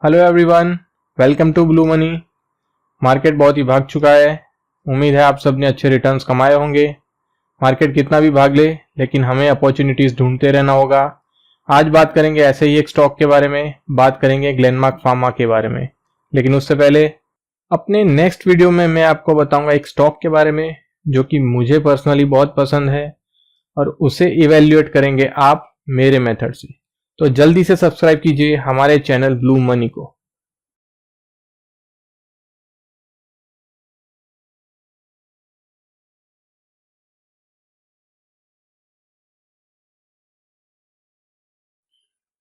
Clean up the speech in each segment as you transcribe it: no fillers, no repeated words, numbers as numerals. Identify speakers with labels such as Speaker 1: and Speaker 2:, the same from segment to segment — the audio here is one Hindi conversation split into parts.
Speaker 1: Hello everyone, welcome to blue money. Market बहुत ही भाग चुका है। उम्मीद है आप सब ने अच्छे रिटर्न्स कमाए होंगे। मार्केट कितना भी भाग ले, लेकिन हमें अपॉर्चुनिटीज ढूंढते रहना होगा। आज बात करेंगे ऐसे ही एक स्टॉक के बारे में, बात करेंगे ग्लेनमार्क फार्मा के बारे में। लेकिन उससे पहले अपने नेक्स्ट वीडियो में मैं आपको बताऊंगा एक स्टॉक के बारे में जो कि मुझे पर्सनली बहुत पसंद है, और उसे इवेल्युएट करेंगे आप मेरे मेथड से। तो जल्दी से सब्सक्राइब कीजिए हमारे चैनल ब्लू मनी को।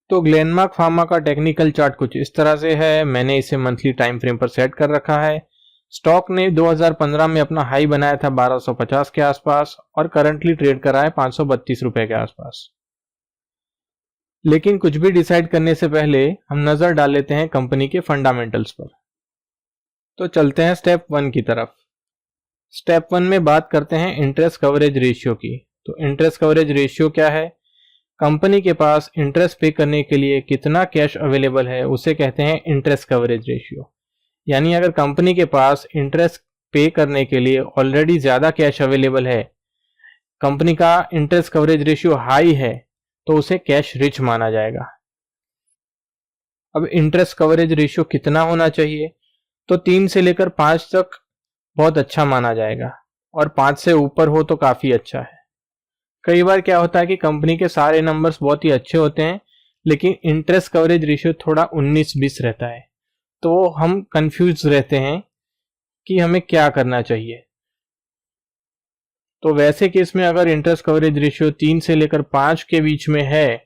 Speaker 1: तो ग्लेनमार्क फार्मा का टेक्निकल चार्ट कुछ इस तरह से है। मैंने इसे मंथली टाइम फ्रेम पर सेट कर रखा है। स्टॉक ने 2015 में अपना हाई बनाया था 1250 के आसपास और करंटली ट्रेड कर रहा है 532 रुपए के आसपास। लेकिन कुछ भी डिसाइड करने से पहले हम नजर डाल लेते हैं कंपनी के फंडामेंटल्स पर। तो चलते हैं स्टेप 1 की तरफ। स्टेप 1 में बात करते हैं इंटरेस्ट कवरेज रेशियो की। तो इंटरेस्ट कवरेज रेशियो क्या है? कंपनी के पास इंटरेस्ट पे करने के लिए कितना कैश अवेलेबल है उसे कहते हैं इंटरेस्ट कवरेज रेशियो। यानी अगर कंपनी के पास इंटरेस्ट पे करने के लिए ऑलरेडी ज्यादा कैश अवेलेबल है, कंपनी का इंटरेस्ट कवरेज रेशियो हाई है, तो उसे कैश रिच माना जाएगा। अब इंटरेस्ट कवरेज रेशियो कितना होना चाहिए? तो 3 से लेकर 5 तक बहुत अच्छा माना जाएगा, और 5 से ऊपर हो तो काफी अच्छा है। कई बार क्या होता है कि कंपनी के सारे नंबर्स बहुत ही अच्छे होते हैं, लेकिन इंटरेस्ट कवरेज रेशियो थोड़ा 19-20 रहता है, तो हम कंफ्यूज रहते हैं कि हमें क्या करना चाहिए। तो वैसे केस में अगर इंटरेस्ट कवरेज रेशियो 3 से लेकर 5 के बीच में है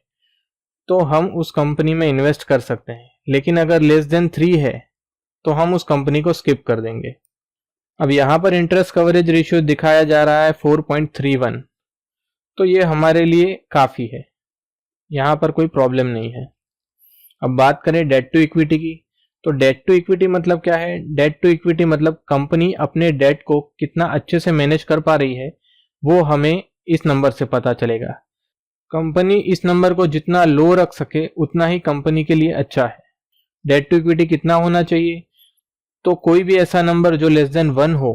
Speaker 1: तो हम उस कंपनी में इन्वेस्ट कर सकते हैं, लेकिन अगर लेस देन 3 है तो हम उस कंपनी को स्किप कर देंगे। अब यहां पर इंटरेस्ट कवरेज रेशियो दिखाया जा रहा है 4.31, तो ये हमारे लिए काफी है, यहां पर कोई प्रॉब्लम नहीं है। अब बात करें डेट टू इक्विटी की। तो डेट टू इक्विटी मतलब क्या है? डेट टू इक्विटी मतलब कंपनी अपने डेट को कितना अच्छे से मैनेज कर पा रही है, वो हमें इस नंबर से पता चलेगा। कंपनी इस नंबर को जितना लो रख सके उतना ही कंपनी के लिए अच्छा है। डेट टू इक्विटी कितना होना चाहिए? तो कोई भी ऐसा नंबर जो लेस देन 1 हो,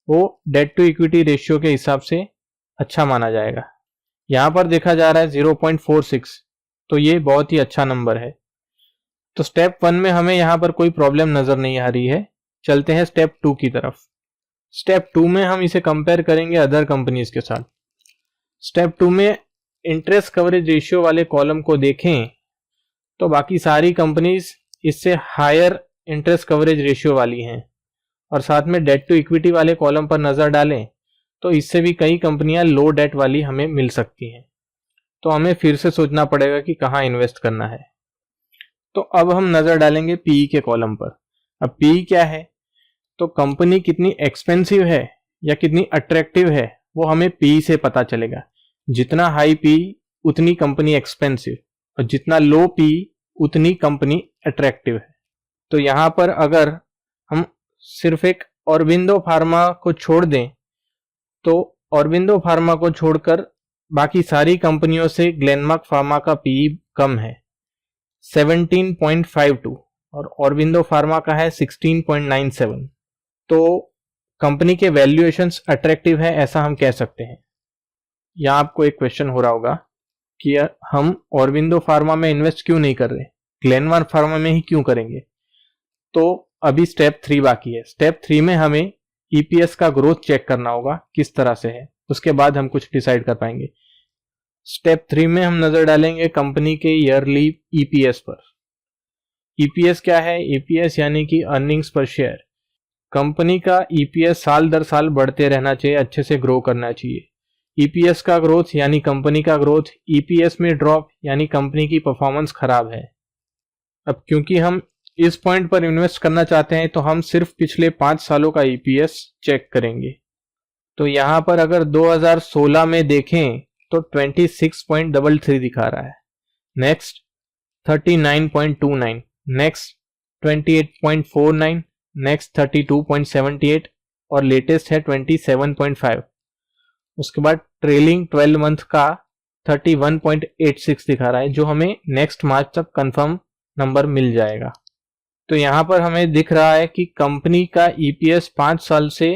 Speaker 1: वो डेट टू इक्विटी रेशियो के हिसाब से अच्छा माना जाएगा। यहां पर देखा जा रहा है 0.46, तो ये बहुत ही अच्छा नंबर है। तो स्टेप 1 में हमें यहां पर कोई प्रॉब्लम नजर नहीं आ रही है। चलते हैं स्टेप 2 की तरफ। स्टेप 2 में हम इसे कंपेयर करेंगे अदर कंपनीज के साथ। स्टेप 2 में इंटरेस्ट कवरेज रेशियो वाले कॉलम को देखें तो बाकी सारी कंपनीज इससे हायर इंटरेस्ट कवरेज रेशियो वाली हैं, और साथ में डेट टू इक्विटी वाले कॉलम पर नजर डालें तो इससे भी कई कंपनियां लो डेट वाली हमें मिल सकती हैं। तो हमें फिर से सोचना पड़ेगा कि कहां इन्वेस्ट करना है। तो अब हम नजर डालेंगे पीई के कॉलम पर। अब पीई क्या है? तो कंपनी कितनी एक्सपेंसिव है या कितनी अट्रैक्टिव है, वो हमें पीई से पता चलेगा। जितना हाई पीई उतनी कंपनी एक्सपेंसिव, और जितना लो पीई उतनी कंपनी अट्रैक्टिव है। तो यहां पर अगर हम सिर्फ एक ऑरबिंदो फार्मा को छोड़ दें, तो ऑरबिंदो फार्मा को छोड़कर बाकी सारी कंपनियों से ग्लेनमार्क फार्मा का पीई कम है, 17.52, और ऑरबिंदो फार्मा का है 16.97। तो कंपनी के वैल्यूएशंस अट्रैक्टिव है, ऐसा हम कह सकते हैं। यहाँ आपको एक क्वेश्चन हो रहा होगा कि हम ऑरबिंदो फार्मा में इन्वेस्ट क्यों नहीं कर रहे, ग्लेनमार्क फार्मा में ही क्यों करेंगे? तो अभी स्टेप 3 बाकी है। स्टेप 3 में हमें ईपीएस का ग्रोथ चेक करना होगा किस तरह से है, उसके बाद हम कुछ डिसाइड कर पाएंगे। स्टेप 3 में हम नजर डालेंगे कंपनी के ईयरली ईपीएस पर। ईपीएस क्या है? ईपीएस यानी कि अर्निंग्स पर शेयर। कंपनी का ईपीएस साल दर साल बढ़ते रहना चाहिए, अच्छे से ग्रो करना चाहिए। ईपीएस का ग्रोथ यानी कंपनी का ग्रोथ, ईपीएस में ड्रॉप यानी कंपनी की परफॉर्मेंस खराब है। अब क्योंकि हम इस पॉइंट पर इन्वेस्ट करना चाहते हैं, तो हम सिर्फ पिछले 5 सालों का ईपीएस चेक करेंगे। तो यहां पर अगर 2016 में देखें तो 26.33 दिखा रहा है, नेक्स्ट 39.29, नेक्स्ट 28.49, नेक्स्ट 32.78, और लेटेस्ट है 27.5। उसके बाद ट्रेलिंग 12 मंथ का 31.86 दिखा रहा है, जो हमें नेक्स्ट मार्च तक कंफर्म नंबर मिल जाएगा। तो यहाँ पर हमें दिख रहा है कि कंपनी का ईपीएस 5 साल से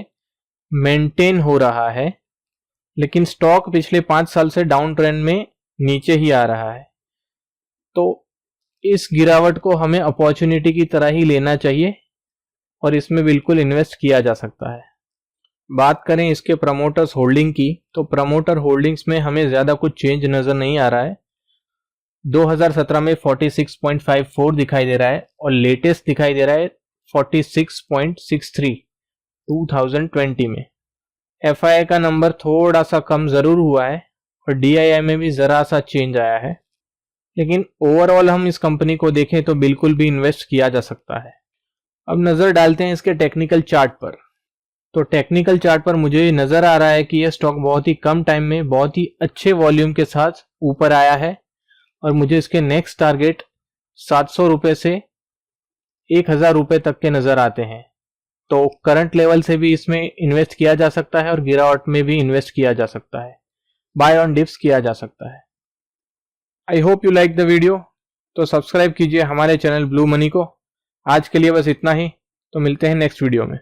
Speaker 1: मेंटेन हो रहा है, लेकिन स्टॉक पिछले 5 साल से डाउन ट्रेंड में नीचे ही आ रहा है। तो इस गिरावट को हमें अपॉर्चुनिटी की तरह ही लेना चाहिए और इसमें बिल्कुल इन्वेस्ट किया जा सकता है। बात करें इसके प्रमोटर्स होल्डिंग की, तो प्रमोटर होल्डिंग्स में हमें ज़्यादा कुछ चेंज नज़र नहीं आ रहा है। 2017 में 46.54 दिखाई दे रहा है और लेटेस्ट दिखाई दे रहा है 46.63 2020 में। एफआईआई का नंबर थोड़ा सा कम ज़रूर हुआ है और डीआईआई में भी ज़रा सा चेंज आया है, लेकिन ओवरऑल हम इस कंपनी को देखें तो बिल्कुल भी इन्वेस्ट किया जा सकता है। अब नज़र डालते हैं इसके टेक्निकल चार्ट पर। तो टेक्निकल चार्ट पर मुझे नज़र आ रहा है कि यह स्टॉक बहुत ही कम टाइम में बहुत ही अच्छे वॉल्यूम के साथ ऊपर आया है और मुझे इसके नेक्स्ट टारगेट 700 रुपये से 1000 रुपये तक के नज़र आते हैं। तो करंट लेवल से भी इसमें इन्वेस्ट किया जा सकता है और गिरावट में भी इन्वेस्ट किया जा सकता है, बाय ऑन डिप्स किया जा सकता है। I hope you like the video. तो सब्सक्राइब कीजिए हमारे चैनल ब्लू मनी को। आज के लिए बस इतना ही, तो मिलते हैं नेक्स्ट वीडियो में।